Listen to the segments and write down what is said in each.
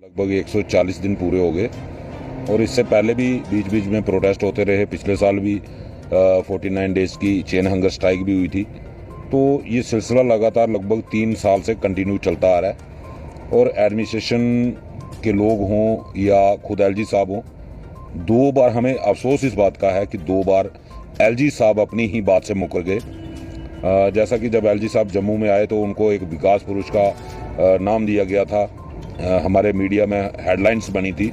लगभग 140 दिन पूरे हो गए और इससे पहले भी बीच बीच में प्रोटेस्ट होते रहे। पिछले साल भी 49 डेज़ की चेन हंगर स्ट्राइक भी हुई थी। तो ये सिलसिला लगातार लगभग 3 साल से कंटिन्यू चलता आ रहा है और एडमिनिस्ट्रेशन के लोग हों या खुद एलजी साहब हों, 2 बार हमें अफसोस इस बात का है कि 2 बार एलजी साहब अपनी ही बात से मुकर गए। जैसा कि जब एलजी साहब जम्मू में आए तो उनको एक विकास पुरुष का नाम दिया गया था। हमारे मीडिया में हेडलाइंस बनी थी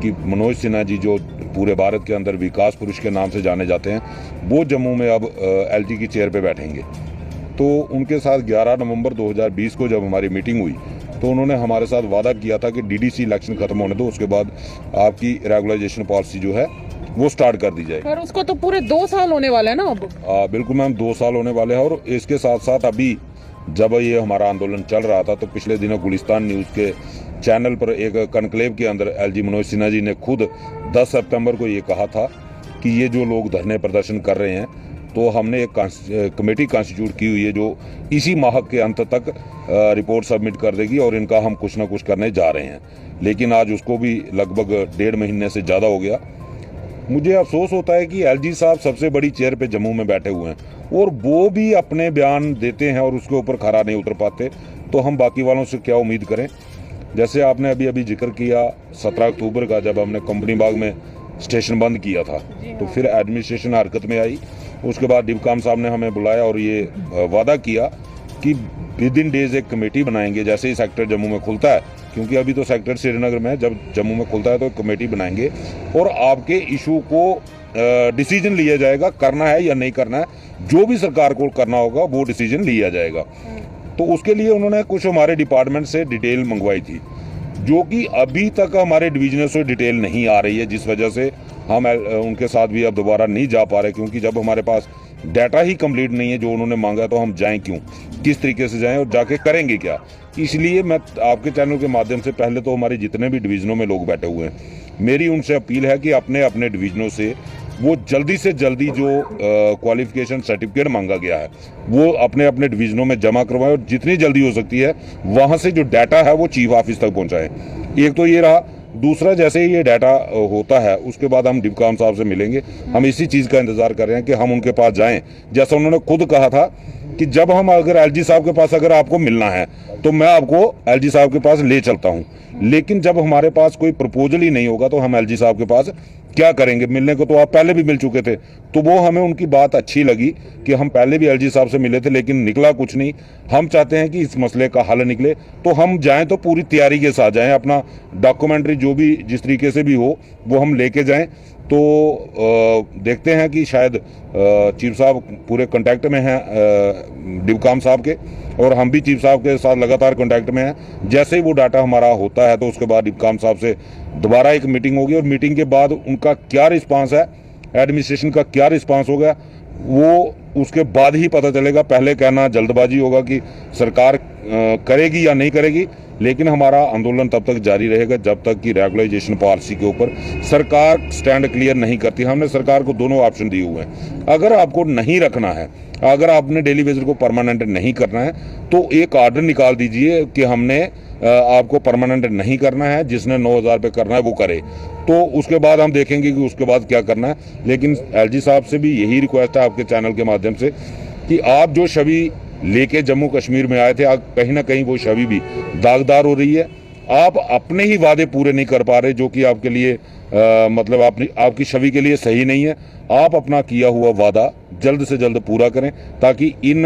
कि मनोज सिन्हा जी जो पूरे भारत के अंदर विकास पुरुष के नाम से जाने जाते हैं, वो जम्मू में अब एलजी की चेयर पे बैठेंगे। तो उनके साथ 11 नवंबर 2020 को जब हमारी मीटिंग हुई तो उन्होंने हमारे साथ वादा किया था कि डीडीसी इलेक्शन खत्म होने दो, उसके बाद आपकी रेगुलराइजेशन पॉलिसी जो है वो स्टार्ट कर दी जाए। पर उसको तो पूरे 2 साल होने वाले हैं ना अब। बिल्कुल मैम, 2 साल होने वाले हैं। और इसके साथ साथ अभी जब ये हमारा आंदोलन चल रहा था तो पिछले दिनों गुलिस्तान न्यूज़ के चैनल पर एक कनक्लेव के अंदर एलजी मनोज सिन्हा जी ने खुद 10 सितंबर को ये कहा था कि ये जो लोग धरने प्रदर्शन कर रहे हैं, तो हमने एक कमेटी कॉन्स्टिट्यूट की हुई है जो इसी माह के अंत तक रिपोर्ट सबमिट कर देगी और इनका हम कुछ ना कुछ करने जा रहे हैं। लेकिन आज उसको भी लगभग 1.5 महीने से ज़्यादा हो गया। मुझे अफसोस होता है कि एलजी साहब सबसे बड़ी चेयर पे जम्मू में बैठे हुए हैं और वो भी अपने बयान देते हैं और उसके ऊपर खरा नहीं उतर पाते, तो हम बाकी वालों से क्या उम्मीद करें। जैसे आपने अभी जिक्र किया 17 अक्टूबर का, जब हमने कंपनी बाग में स्टेशन बंद किया था तो फिर एडमिनिस्ट्रेशन हरकत में आई। उसके बाद डिबकाम साहब ने हमें बुलाया और ये वादा किया कि विद इन डेज एक कमेटी बनाएंगे जैसे ही सेक्टर जम्मू में खुलता है, क्योंकि अभी तो सेक्टर श्रीनगर में है, जब जम्मू में खुलता है तो कमेटी बनाएंगे और आपके इशू को डिसीजन लिया जाएगा, करना है या नहीं करना है। जो भी सरकार को करना होगा वो डिसीजन लिया जाएगा। तो उसके लिए उन्होंने कुछ हमारे डिपार्टमेंट से डिटेल मंगवाई थी, जो कि अभी तक हमारे डिवीजनल से डिटेल नहीं आ रही है, जिस वजह से हम उनके साथ भी अब दोबारा नहीं जा पा रहे। क्योंकि जब हमारे पास डाटा ही कंप्लीट नहीं है जो उन्होंने मांगा, तो हम जाएं क्यों, किस तरीके से जाएं और जाके करेंगे क्या। इसलिए मैं आपके चैनल के माध्यम से पहले तो हमारे जितने भी डिवीज़नों में लोग बैठे हुए हैं, मेरी उनसे अपील है कि अपने अपने डिवीज़नों से वो जल्दी से जल्दी जो क्वालिफिकेशन सर्टिफिकेट मांगा गया है वो अपने अपने डिवीज़नों में जमा करवाएं और जितनी जल्दी हो सकती है वहाँ से जो डाटा है वो चीफ ऑफिस तक पहुँचाएं। एक तो ये रहा। दूसरा, जैसे ही ये डाटा होता है उसके बाद हम डिबकाम साहब से मिलेंगे। हम इसी चीज़ का इंतज़ार कर रहे हैं कि हम उनके पास जाएं। जैसा उन्होंने खुद कहा था कि जब हम अगर एलजी साहब के पास अगर आपको मिलना है तो मैं आपको एलजी साहब के पास ले चलता हूं, लेकिन जब हमारे पास कोई प्रपोजल ही नहीं होगा तो हम एलजी साहब के पास क्या करेंगे। मिलने को तो आप पहले भी मिल चुके थे, तो वो हमें उनकी बात अच्छी लगी कि हम पहले भी एलजी साहब से मिले थे लेकिन निकला कुछ नहीं। हम चाहते हैं कि इस मसले का हल निकले, तो हम जाएं तो पूरी तैयारी के साथ जाएं, अपना डॉक्यूमेंट्री जो भी जिस तरीके से भी हो वो हम लेके जाएं। तो देखते हैं कि शायद चीफ साहब पूरे कांटेक्ट में हैं डिबकाम साहब के, और हम भी चीफ साहब के साथ लगातार कांटेक्ट में हैं। जैसे ही वो डाटा हमारा होता है तो उसके बाद डिबकाम साहब से दोबारा एक मीटिंग होगी और मीटिंग के बाद उनका क्या रिस्पांस है, एडमिनिस्ट्रेशन का क्या रिस्पांस होगा, वो उसके बाद ही पता चलेगा। पहले कहना जल्दबाजी होगा कि सरकार करेगी या नहीं करेगी, लेकिन हमारा आंदोलन तब तक जारी रहेगा जब तक कि रेगुलराइजेशन पॉलिसी के ऊपर सरकार स्टैंड क्लियर नहीं करती। हमने सरकार को दोनों ऑप्शन दिए हुए हैं। अगर आपको नहीं रखना है, अगर आपने डेली वेजर को परमानेंट नहीं करना है, तो एक ऑर्डर निकाल दीजिए कि हमने आपको परमानेंट नहीं करना है, जिसने 9,000 पे करना है वो करे। तो उसके बाद हम देखेंगे कि उसके बाद क्या करना है। लेकिन एलजी साहब से भी यही रिक्वेस्ट है आपके चैनल के माध्यम से कि आप जो छवि लेके जम्मू कश्मीर में आए थे, कहीं ना कहीं वो छवि भी दागदार हो रही है। आप अपने ही वादे पूरे नहीं कर पा रहे, जो कि आपके लिए मतलब आपकी छवि के लिए सही नहीं है। आप अपना किया हुआ वादा जल्द से जल्द पूरा करें ताकि इन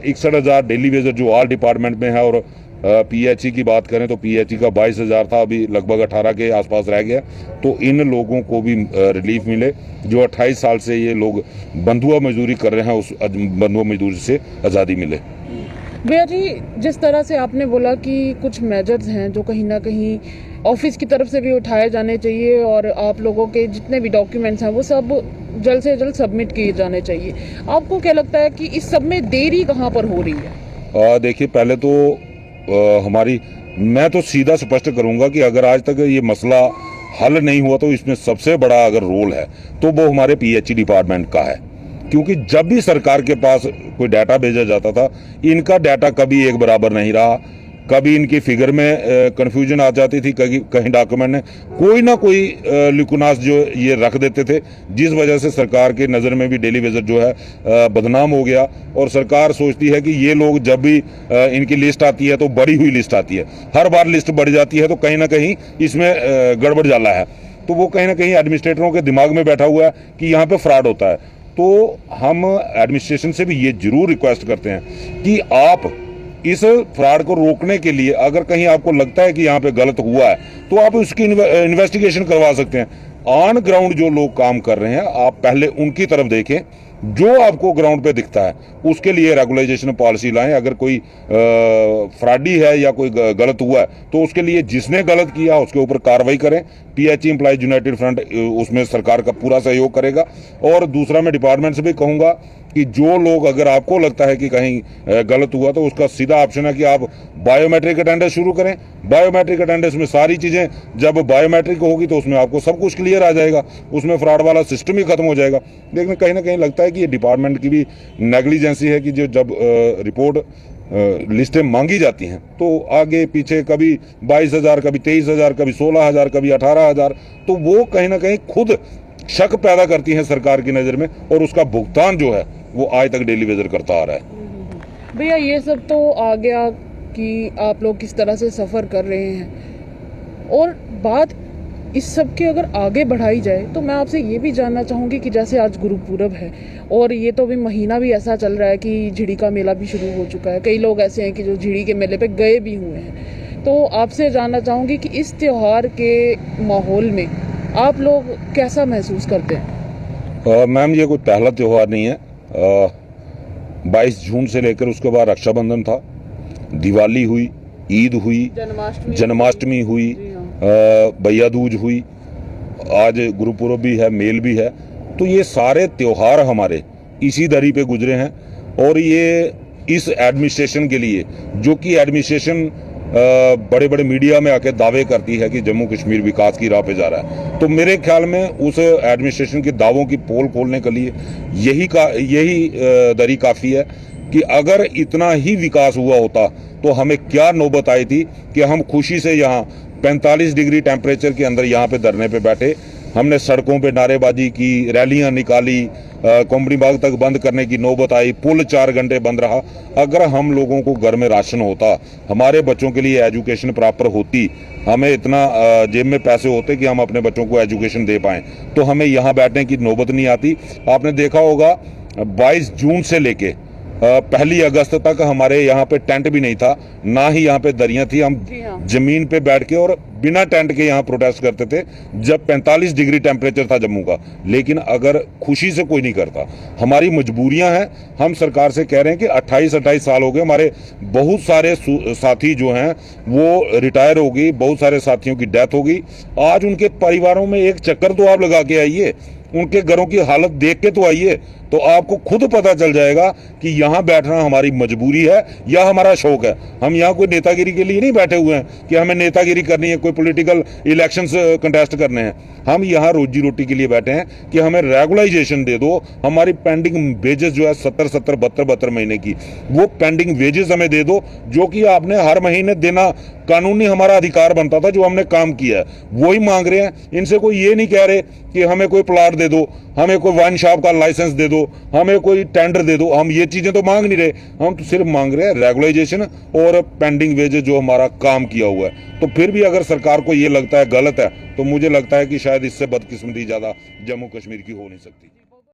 61,000 डेली वेजर जो ऑल डिपार्टमेंट में है, और पीएचई की बात करें तो पीएचई का 22,000 था, अभी लगभग 18 के आसपास रह गया। तो इन लोगों को भी रिलीफ मिले जो 28 साल से ये लोग बंधुआ मजदूरी कर रहे हैं, उस बंधुआ मजदूरी से आज़ादी मिले। भैया जी, जिस तरह से आपने बोला कि कुछ मेजर्स हैं जो कहीं ना कहीं ऑफिस की तरफ से भी उठाए जाने चाहिए और आप लोगों के जितने भी डॉक्यूमेंट्स हैं वो सब जल्द से जल्द सबमिट किए जाने चाहिए, आपको क्या लगता है कि इस सब में देरी कहाँ पर हो रही है? देखिए, पहले तो मैं तो सीधा स्पष्ट करूंगा कि अगर आज तक ये मसला हल नहीं हुआ तो इसमें सबसे बड़ा अगर रोल है तो वो हमारे पीएचई डिपार्टमेंट का है। क्योंकि जब भी सरकार के पास कोई डाटा भेजा जाता था, इनका डाटा कभी एक बराबर नहीं रहा। कभी इनकी फिगर में कंफ्यूजन आ जाती थी, कहीं डॉक्यूमेंट में कोई ना कोई लिकुनास जो ये रख देते थे, जिस वजह से सरकार की नज़र में भी डेली विजिट जो है बदनाम हो गया। और सरकार सोचती है कि ये लोग जब भी इनकी लिस्ट आती है तो बढ़ी हुई लिस्ट आती है, हर बार लिस्ट बढ़ जाती है, तो कहीं ना कहीं इसमें गड़बड़ जाला है। तो वो कहीं ना कहीं एडमिनिस्ट्रेटरों के दिमाग में बैठा हुआ है कि यहाँ पे फ्रॉड होता है। तो हम एडमिनिस्ट्रेशन से भी ये जरूर रिक्वेस्ट करते हैं कि आप इस फ्रॉड को रोकने के लिए, अगर कहीं आपको लगता है कि यहाँ पे गलत हुआ है, तो आप उसकी इन्वेस्टिगेशन करवा सकते हैं। ऑन ग्राउंड जो लोग काम कर रहे हैं, आप पहले उनकी तरफ देखें, जो आपको ग्राउंड पे दिखता है उसके लिए रेगुलाइजेशन पॉलिसी लाएं। अगर कोई फ्रॉडी है या कोई गलत हुआ है, तो उसके लिए जिसने गलत किया उसके ऊपर कार्रवाई करें। पीएचई एम्प्लॉयज यूनाइटेड फ्रंट उसमें सरकार का पूरा सहयोग करेगा। और दूसरा, मैं डिपार्टमेंट से भी कहूँगा कि जो लोग, अगर आपको लगता है कि कहीं गलत हुआ, तो उसका सीधा ऑप्शन है कि आप बायोमेट्रिक अटेंडेंस शुरू करें। बायोमेट्रिक अटेंडेंस में सारी चीज़ें जब बायोमेट्रिक होगी तो उसमें आपको सब कुछ क्लियर आ जाएगा, उसमें फ्रॉड वाला सिस्टम ही खत्म हो जाएगा। लेकिन कहीं ना कहीं लगता है कि ये डिपार्टमेंट की भी नेग्लिजेंसी है कि जो जब रिपोर्ट लिस्टें मांगी जाती हैं तो आगे पीछे कभी 22,000, कभी 23,000, कभी 16,000, कभी 18,000, तो वो कहीं ना कहीं खुद शक पैदा करती हैं सरकार की नज़र में, और उसका भुगतान जो है वो आज तक डेली वेजर करता आ रहा है। भैया ये सब तो आ गया कि आप लोग किस तरह से सफ़र कर रहे हैं, और बात इस सब के अगर आगे बढ़ाई जाए तो मैं आपसे ये भी जानना चाहूँगी कि जैसे आज गुरुपूरब है और ये तो अभी महीना भी ऐसा चल रहा है कि झिड़ी का मेला भी शुरू हो चुका है। कई लोग ऐसे हैं कि जो झिड़ी के मेले पे गए भी हुए हैं। तो आपसे जानना चाहूँगी कि इस त्यौहार के माहौल में आप लोग कैसा महसूस करते हैं? मैम, ये कोई पहला त्यौहार नहीं है। 22 जून से लेकर उसके बाद रक्षाबंधन था, दिवाली हुई, ईद हुई, जन्माष्टमी हुई, भैया दूज हुई, आज गुरुपुरब भी है, मेल भी है। तो ये सारे त्योहार हमारे इसी दरी पे गुजरे हैं। और ये इस एडमिनिस्ट्रेशन के लिए, जो कि एडमिनिस्ट्रेशन बड़े बड़े मीडिया में आके दावे करती है कि जम्मू कश्मीर विकास की राह पे जा रहा है, तो मेरे ख्याल में उस एडमिनिस्ट्रेशन के दावों की पोल खोलने के लिए यही दरी काफ़ी है कि अगर इतना ही विकास हुआ होता तो हमें क्या नौबत आई थी कि हम खुशी से यहाँ 45 डिग्री टेम्परेचर के अंदर यहाँ पे धरने पे बैठे। हमने सड़कों पे नारेबाजी की, रैलियां निकाली, कंपनी बाग तक बंद करने की नौबत आई, पुल 4 घंटे बंद रहा। अगर हम लोगों को घर में राशन होता, हमारे बच्चों के लिए एजुकेशन प्रॉपर होती, हमें इतना जेब में पैसे होते कि हम अपने बच्चों को एजुकेशन दे पाएं, तो हमें यहाँ बैठने की नौबत नहीं आती। आपने देखा होगा 22 जून से लेके 1 अगस्त तक हमारे यहाँ पे टेंट भी नहीं था, ना ही यहाँ पे दरियां थी। हम जमीन पे बैठ के और बिना टेंट के यहाँ प्रोटेस्ट करते थे जब 45 डिग्री टेम्परेचर था जम्मू का। लेकिन अगर खुशी से कोई नहीं करता, हमारी मजबूरियां हैं। हम सरकार से कह रहे हैं कि 28 साल हो गए, हमारे बहुत सारे साथी जो हैं वो रिटायर हो गई, बहुत सारे साथियों की डेथ हो गई। आज उनके परिवारों में एक चक्कर तो आप लगा के आइए, उनके घरों की हालत देख के तो आइए, तो आपको खुद पता चल जाएगा कि यहाँ बैठना हमारी मजबूरी है या हमारा शौक है। हम यहाँ कोई नेतागिरी के लिए नहीं बैठे हुए हैं कि हमें नेतागिरी करनी है, कोई पॉलिटिकल इलेक्शंस कंटेस्ट करने हैं। हम यहाँ रोजी रोटी के लिए बैठे हैं कि हमें रेगुलाइजेशन दे दो। हमारी पेंडिंग वेजेस जो है 70 72 महीने की, वो पेंडिंग वेजेस हमें दे दो, जो कि आपने हर महीने देना कानूनी हमारा अधिकार बनता था, जो हमने काम किया है वही मांग रहे हैं। इनसे कोई ये नहीं कह रहे कि हमें कोई प्लाट दे दो, हमें कोई वाइन शॉप का लाइसेंस दे दो, हमें कोई टेंडर दे दो। हम ये चीजें तो मांग नहीं रहे, हम तो सिर्फ मांग रहे हैं रेगुलाइजेशन और पेंडिंग वेजेस जो हमारा काम किया हुआ है। तो फिर भी अगर सरकार को ये लगता है गलत है, तो मुझे लगता है कि शायद इससे बदकिस्मती ज्यादा जम्मू कश्मीर की हो नहीं सकती।